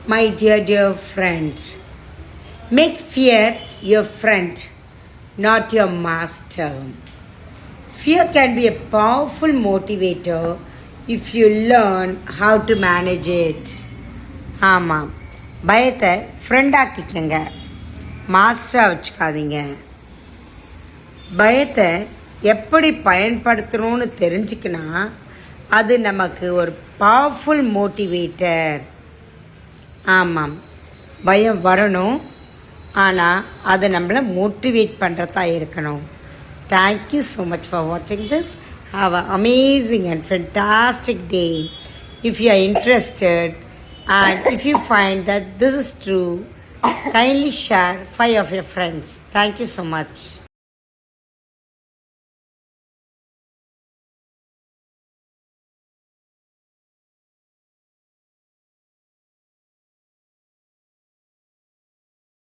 My dear friend, make fear your friend, not your master. Fear can be a powerful motivator if you learn how to manage it. ஆமாம், பயத்தை ஃப்ரெண்டாக்கிக்கங்க, மாஸ்டராக வச்சுக்காதீங்க. பயத்தை எப்படி பயன்படுத்தணும்னு தெரிஞ்சுக்கினா அது நமக்கு ஒரு பவர்ஃபுல் மோட்டிவேட்டர். ஆமாம், பயம் வரணும், ஆனால் அதை நம்மளை மோட்டிவேட் பண்ணுறதா இருக்கணும். தேங்க்யூ ஸோ மச் ஃபார் வாட்சிங் this. Have a amazing and fantastic day. If you are interested and if you find that this is true, kindly share 5 of your friends. Thank you so much.